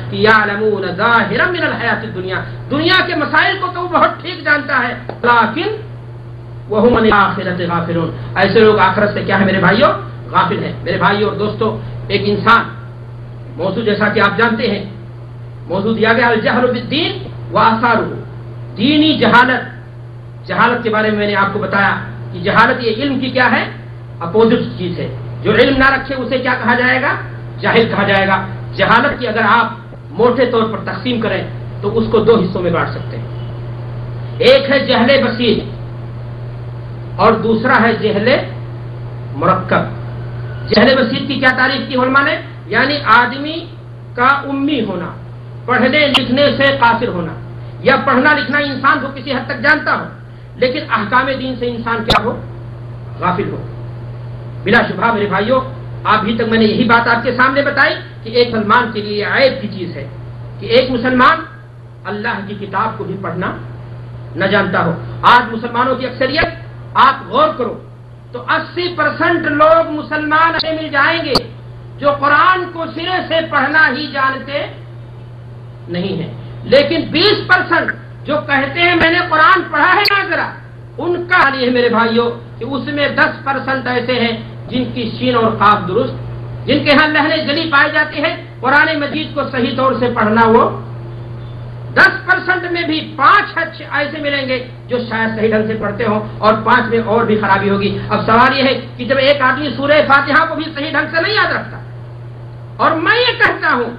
کہ یعلمون ظاہرا من الحیات الدنیا، دنیا کے مسائل کو تو وہ بہت ٹھیک جانتا ہے، لیکن وہم عن الآخرۃ غافلون، ایسے لوگ آخرت سے کیا ہے میرے بھائیوں؟ غافل ہیں۔ میرے بھائیوں اور دوستوں، ایک انسان، موضوع جیسا کہ آپ جانتے ہیں، موضوع دیا گیا الجہل بالدین وآثارہ، دینی جہالت۔ جہالت کے بارے میں میں نے آپ کو بتایا کہ جہالت یہ علم کی کیا ہے؟ اپوزٹ چیز ہے۔ جو علم نہ رکھے اسے کیا کہا جائے گا؟ جاہل کہا جائے گا۔ جہالت کی اگر آپ موٹے طور پر تقسیم کریں تو اس کو دو حصوں میں بانٹ سکتے ہیں، ایک ہے جہل بسیط اور دوسرا ہے جہل مرکب۔ جہل بسیط کی کیا تعریف کی علماء نے؟ یعنی آدمی کا امی ہونا، پڑھنے لکھنے سے قاصر ہونا، یا پڑھنا لکھنا انسان کو کسی حد تک جانتا ہو لیکن احکام دین سے انسان کیا ہو؟ غافل ہو۔ بلا شبہ میرے بھائیوں، ابھی تک میں نے یہی بات آپ کے سامنے بتائی کہ ایک مسلمان کے لیے عیب کی چیز ہے کہ ایک مسلمان اللہ کی کتاب کو بھی پڑھنا نہ جانتا ہو۔ آج مسلمانوں کی اکثریت، آپ غور کرو تو 80% لوگ مسلمان ایسے مل جائیں گے جو قرآن کو سرے سے پڑھنا ہی جانتے نہیں ہیں، لیکن 20% جو کہتے ہیں میں نے قرآن پڑھا ہے نا ذرا، ان کا حال یہ ہے میرے بھائیوں کہ اس میں 10% ایسے ہیں جن کی شین اور قاف درست، جن کے ہاں لہنے جلی پائی جاتی ہے، قرآن مجید کو صحیح طور سے پڑھنا وہ 10% میں بھی 5 ایسے ملیں گے جو شاید صحیح ڈھنگ سے پڑھتے ہوں اور 5 میں اور بھی خرابی ہوگی۔ اب سوال یہ ہے کہ جب ایک آدمی سورہ فاتحہ کو بھی صحیح ڈھنگ سے نہیں یاد رکھتا، اور میں یہ کہتا ہوں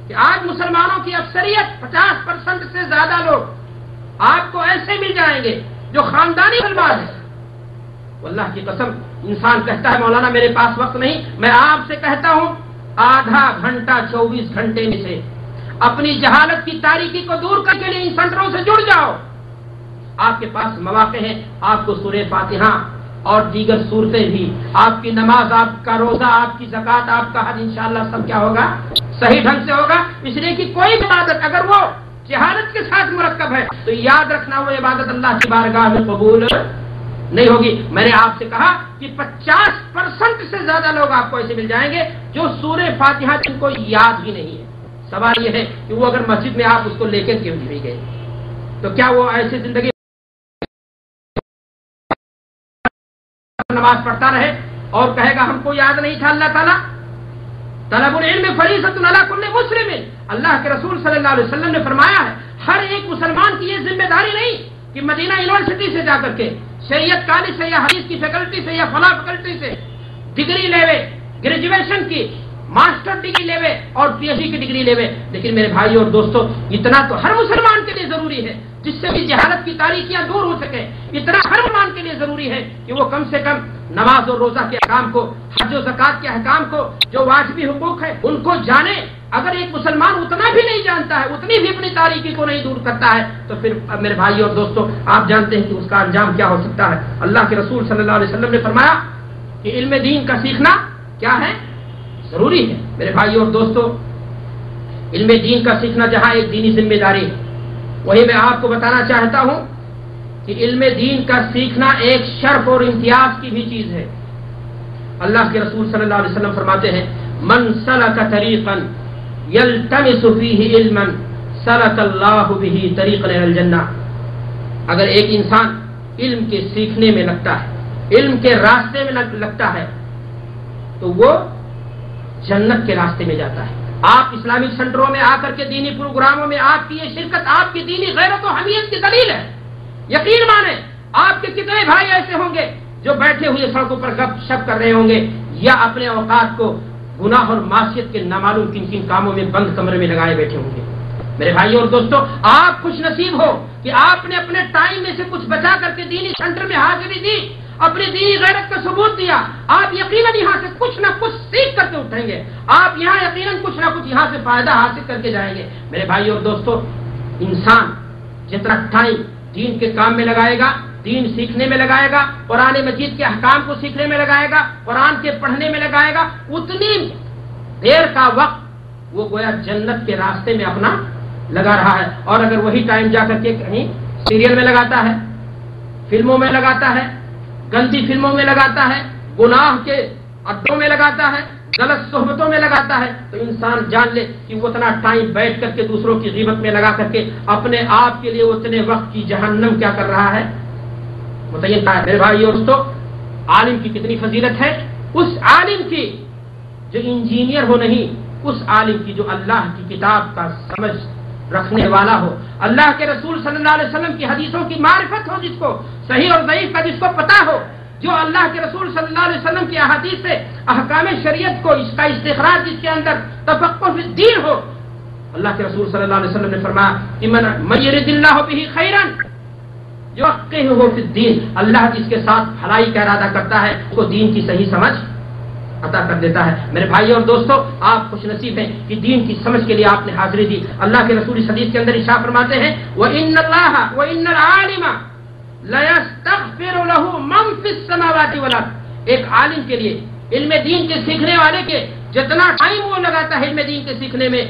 کہ آج مسلمانوں کی اکثریت 50% سے زیادہ لوگ آپ کو ایسے مل جائیں گے جو خاندانی مسلمان ہیں، واللہ کی قسم انسان کہتا ہے مولانا میرے پاس وقت نہیں، میں آپ سے کہتا ہوں آدھا گھنٹہ 24 گھنٹے میں سے اپنی جہالت کی تاریکی کو دور کرنے کے لیے ان سنٹروں سے جڑ جاؤ۔ آپ کے پاس مواقع ہیں، آپ کو سورہ فاتحہ اور دیگر صورتیں بھی، آپ کی نماز، آپ کا روزہ، آپ کی زکوٰۃ، آپ کا حج انشاءاللہ سب کیا ہوگا؟ صحیح ڈھنگ سے ہوگا، اس لیے کہ کوئی عبادت اگر وہ جہالت کے ساتھ مرکب ہے تو یاد رکھنا وہ عبادت اللہ کی بارگاہ میں قبول نہیں ہوگی۔ میں نے آپ سے کہا کہ 50% سے زیادہ لوگ آپ کو ایسے مل جائیں گے جو سورہ فاتحہ جن کو یاد ہی نہیں ہے۔ سوال یہ ہے کہ وہ اگر مسجد میں آپ اس کو لے کے کیوں نہیں گئے، تو کیا وہ ایسی زندگی نماز پڑھتا رہے اور کہے گا ہم کو یاد نہیں تھا؟ اللہ تعالیٰ طلب العلم فریضۃ علی کل مسلم، اللہ کے رسول صلی اللہ علیہ وسلم نے فرمایا ہے ہر ایک مسلمان کی یہ ذمہ داری نہیں کہ مدینہ یونیورسٹی سے جا کر کے شریعت کالج سے یا حدیث کی فیکلٹی سے یا فلاں فیکلٹی سے ڈگری لے، گریجویشن کی، ماسٹر ڈگری لے اور پی ایچ ڈی کی ڈگری لے، لیکن میرے بھائیو اور دوستو اتنا تو ہر مسلمان کے لیے ضروری ہے جس سے بھی جہالت کی تاریکیاں دور ہو سکے۔ اتنا ہر مسلمان کے لیے ضروری ہے کہ وہ کم سے کم نماز اور روزہ کے احکام کو، حج و زکوٰۃ کے احکام کو، جو واجبی حقوق ہے ان کو جانے۔ اگر ایک مسلمان اتنا بھی نہیں جانتا ہے، اتنی بھی اپنی تاریکی کو نہیں دور کرتا ہے، تو پھر میرے بھائیو اور دوستو آپ جانتے ہیں کہ اس کا انجام کیا ہو سکتا ہے۔ اللہ کے رسول صلی اللہ علیہ وسلم نے فرمایا کہ علم دین کا سیکھنا کیا ہے؟ ضروری ہے۔ میرے بھائیو اور دوستو علم دین کا سیکھنا جہاں ایک دینی ذمہ داری ہے، وہی میں آپ کو بتانا چاہتا ہوں کہ علم دین کا سیکھنا ایک شرف اور امتیاز کی بھی چیز ہے۔ اللہ کے رسول صلی اللہ علیہ وسلم فرماتے ہیں من سلک طریقا یلتمس فیہ علما سلک اللہ بہ طریقا الی الجنہ، اگر ایک انسان علم کے سیکھنے میں لگتا ہے، علم کے راستے میں لگتا ہے، تو وہ جنت کے راستے میں جاتا ہے۔ آپ اسلامک سنٹروں میں آ کر کے دینی پروگراموں میں آپ کی یہ شرکت آپ کی دینی غیرت و حمیت کی دلیل ہے۔ یقین مانیں آپ کے کتنے بھائی ایسے ہوں گے جو بیٹھے ہوئے سڑکوں پر گپ شپ کر رہے ہوں گے یا اپنے اوقات کو گناہ اور معصیت کے نامعلوم کن کن کاموں میں بند کمرے میں لگائے بیٹھے ہوں گے۔ میرے بھائیوں اور دوستوں آپ خوش نصیب ہو کہ آپ نے اپنے ٹائم میں سے کچھ بچا کر کے دینی سینٹر میں حاضری دی، اپنی دینی غیرت کا ثبوت دیا۔ آپ یقیناً یہاں سے کچھ نہ کچھ سیکھ کر کے اٹھیں گے، آپ یہاں یقیناً کچھ نہ کچھ یہاں سے فائدہ حاصل کر کے جائیں گے۔ میرے بھائیوں اور دوستوں انسان جتنا ٹائم دین کے کام میں لگائے گا، دین سیکھنے میں لگائے گا، قرآن مجید کے احکام کو سیکھنے میں لگائے گا، قرآن کے پڑھنے میں لگائے گا، اتنی دیر کا وقت وہ گویا جنت کے راستے میں اپنا لگا رہا ہے۔ اور اگر وہی ٹائم جا کر کے کہیں سیریل میں لگاتا ہے، فلموں میں لگاتا ہے، گندی فلموں میں لگاتا ہے، گناہ کے اڈوں میں لگاتا ہے، غلط صحبتوں میں لگاتا ہے تو انسان جان لے کہ وہ اتنا ٹائم بیٹھ کر کے دوسروں کی غیبت میں لگا کر کے اپنے آپ کے لیے اتنے وقت کی جہنم کیا کر رہا ہے، متعین ہے۔ میرے بھائی اور دوستو، عالم کی کتنی فضیلت ہے، اس عالم کی جو انجینئر ہو نہیں، اس عالم کی جو اللہ کی کتاب کا سمجھ رکھنے والا ہو، اللہ کے رسول صلی اللہ علیہ وسلم کی حدیثوں کی معرفت ہو، جس کو صحیح اور ضعیف کا جس کو پتہ ہو، جو اللہ کے رسول صلی اللہ علیہ وسلم کی احادیث سے احکام شریعت کو، اس کا استخراج جس کے اندر تفقہ فی الدین ہو۔ اللہ کے رسول صلی اللہ علیہ وسلم نے فرمایا کہ من یرد اللہ بہ خیرا یفقہہ فی الدین، اللہ جس کے ساتھ بھلائی کا ارادہ کرتا ہے اس کو دین کی صحیح سمجھ عطا کر دیتا ہے۔ میرے بھائی اور دوستو، آپ خوش نصیب ہیں کہ دین کی سمجھ کے لیے آپ نے حاضری دی۔ اللہ کے رسول اس حدیث کے اندر ارشاد فرماتے ہیں وَإِنَّ اللَّهَ وَإِنَّ الْعَالِمَ لَيَسْتَغْفِرُ لَهُ مَن فِي السَّمَاوَاتِ وَالْأَرْضِ، ایک عالم کے لیے، علم دین کے سیکھنے والے کے جتنا ٹائم وہ لگاتا ہے علم دین کے سیکھنے میں،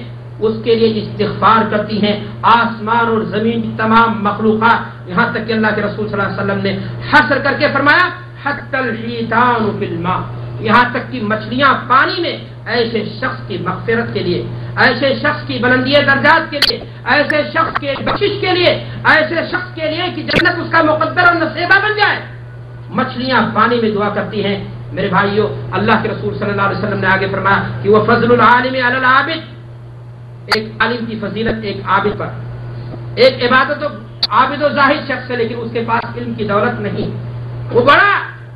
اس کے لیے استغفار کرتی ہیں آسمان اور زمین کی تمام مخلوقات، یہاں تک کہ اللہ کے رسول صلی اللہ علیہ وسلم نے حصر کر کے فرمایا حتی الحیتان فی الماء، یہاں تک کہ مچھلیاں پانی میں ایسے شخص کی مغفرت کے لیے، ایسے شخص کی بلندی درجات کے لیے، ایسے شخص کے بخشش کے لیے، ایسے شخص کے لیے کہ جنت اس کا مقدر اور نصیبہ بن جائے، مچھلیاں پانی میں دعا کرتی ہیں۔ میرے بھائیوں، اللہ کے رسول صلی اللہ علیہ وسلم نے آگے فرمایا کہ وہ فضل العالم علی العابد، ایک عالم کی فضیلت ایک عابد پر، ایک عبادت و عابد و زاہد شخص ہے لیکن اس کے پاس علم کی دولت نہیں، وہ بڑا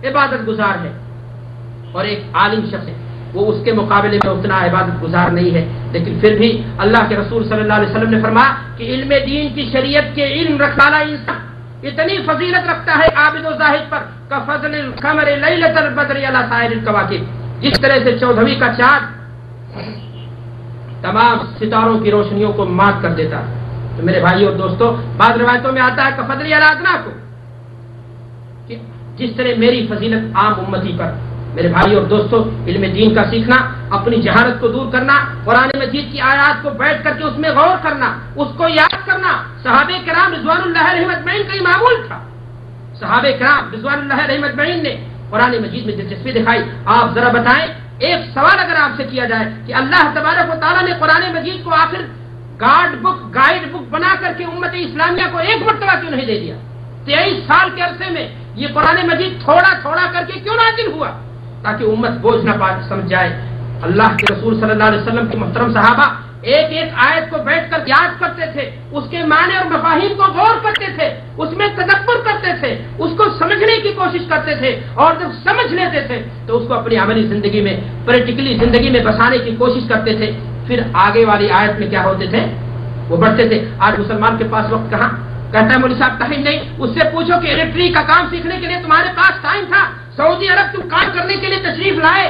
عبادت گزار ہے، اور ایک عالم شخص ہے وہ اس کے مقابلے میں اتنا عبادت گزار نہیں ہے، لیکن پھر بھی اللہ کے رسول صلی اللہ علیہ وسلم نے فرمایا کہ علم دین کی شریعت کے علم رکھنے والا انسان اتنی فضیلت رکھتا ہے عابد و زاہد پر کفضل القمر لیلۃ البدر علی سائر الکواکب، جس طرح سے 14ویں کا چاند تمام ستاروں کی روشنیوں کو مات کر دیتا ہے۔ تو میرے بھائی اور دوستو، بعض روایتوں میں آتا ہے کفضل علی ادنا کو، کہ جس طرح میری فضیلت عام امتی پر۔ میرے بھائی اور دوستو، علم دین کا سیکھنا، اپنی جہالت کو دور کرنا، قرآن مجید کی آیات کو بیٹھ کر کے اس میں غور کرنا، اس کو یاد کرنا، صحابہ کرام رضوان اللہ علیہم اجمعین کا یہ معمول تھا۔ صحابہ کرام رضوان اللہ علیہم اجمعین نے قرآن مجید میں دلچسپی دکھائی۔ آپ ذرا بتائیں، ایک سوال اگر آپ سے کیا جائے کہ اللہ تبارک و تعالیٰ نے قرآن مجید کو آخر گائیڈ بک بنا کر کے امت اسلامیہ کو ایک مرتبہ کیوں نہیں دے دیا؟ 23 سال کے عرصے میں یہ قرآن مجید تھوڑا تھوڑا کر کے کیوں نازل ہوا؟ تاکہ امت بوجھ نہ سمجھ جائے۔ اللہ کے رسول صلی اللہ علیہ وسلم کے محترم صحابہ ایک ایک آیت کو بیٹھ کر یاد کرتے تھے، اس کے معنی اور مفاہیم کو غور کرتے تھے، اس میں تدبر کرتے تھے، اس کو سمجھنے کی کوشش کرتے تھے، اور جب سمجھ لیتے تھے تو اس کو اپنی عملی زندگی میں، پریکٹیکلی زندگی میں بسانے کی کوشش کرتے تھے۔ پھر آگے والی آیت میں کیا ہوتے تھے؟ وہ بڑھتے تھے۔ آج مسلمان کے پاس وقت کہاں؟ کہتا ہے مولوی صاحب ٹائم نہیں، اس سے پوچھو کہ الیکٹرک کا کام سیکھنے کے لیے تمہارے پاس ٹائم تھا؟ سعودی عرب تم کام کرنے کے لیے تشریف لائے،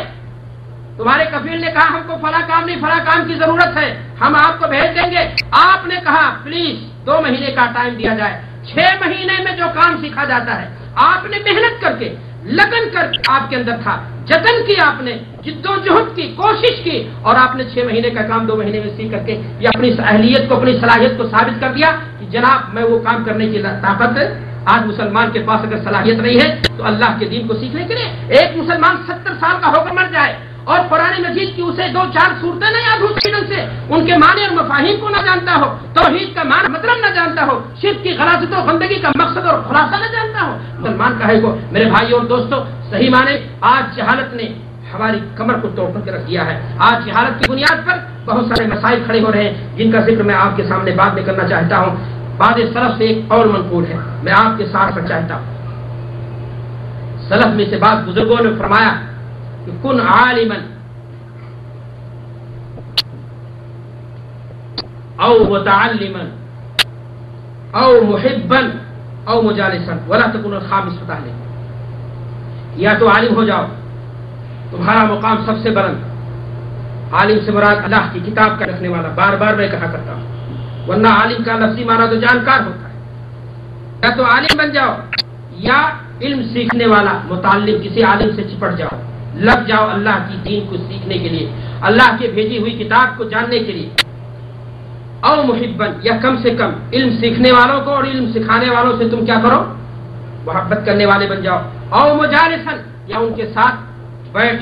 تمہارے کفیل نے کہا ہم کو فلاں کام نہیں، فلاں کام کی ضرورت ہے، ہم آپ کو بھیج دیں گے، آپ نے کہا پلیز 2 مہینے کا ٹائم دیا جائے، 6 مہینے میں جو کام سیکھا جاتا ہے، آپ نے محنت کر کے، لگن کر آپ کے اندر تھا، جتن کی، آپ نے جد و جہد کی، کوشش کی، اور آپ نے 6 مہینے کا کام 2 مہینے میں سیکھ کر کے یہ اپنی اہلیت کو، اپنی صلاحیت کو ثابت کر دیا کہ جناب میں وہ کام کرنے کی طاقت۔ آج مسلمان کے پاس اگر صلاحیت نہیں ہے تو اللہ کے دین کو سیکھنے کے لیے ایک مسلمان 70 سال کا ہو کر مر جائے اور قرآن مجید کی اسے 2-4 صورتیں نہ یاد ہو سے، ان کے معنی اور مفاہیم کو نہ جانتا ہو، توحید کا معنی مطلب نہ جانتا ہو، شرک کی غلاظت و گندگی کا مقصد اور خلاصہ نہ جانتا ہو، مسلمان کہے کو۔ میرے بھائی اور دوستو، صحیح معنی آج جہالت نے ہماری کمر کو توڑ کر کے رکھ دیا ہے۔ آج جہالت کی بنیاد پر بہت سارے مسائل کھڑے ہو رہے ہیں جن کا ذکر میں آپ کے سامنے بعد میں کرنا چاہتا ہوں۔ بعد سلف سے ایک اور منقول ہے، میں آپ کے ساتھ رکھنا چاہتا ہوں۔ سلف میں سے بعض بزرگوں نے فرمایا کہ کن عالما او متعلما او محبا او مجالسا ولا تكن الخامس فتح، یا تو عالم ہو جاؤ، تمہارا مقام سب سے بلند، عالم سے مراد اللہ کی کتاب کا رکھنے والا، بار بار میں کہا کرتا ہوں، ورنہ عالم کا لفظی معنی تو جانکار ہوتا ہے۔ یا تو عالم بن جاؤ یا علم سیکھنے والا، متعلم، کسی عالم سے چپٹ جاؤ، لگ جاؤ اللہ کی دین کو سیکھنے کے لیے، اللہ کی بھیجی ہوئی کتاب کو جاننے کے لیے۔ او محبن، یا کم سے کم علم سیکھنے والوں کو اور علم سکھانے والوں سے تم کیا کرو؟ محبت کرنے والے بن جاؤ۔ او مجالسن، یا ان کے ساتھ بیٹھ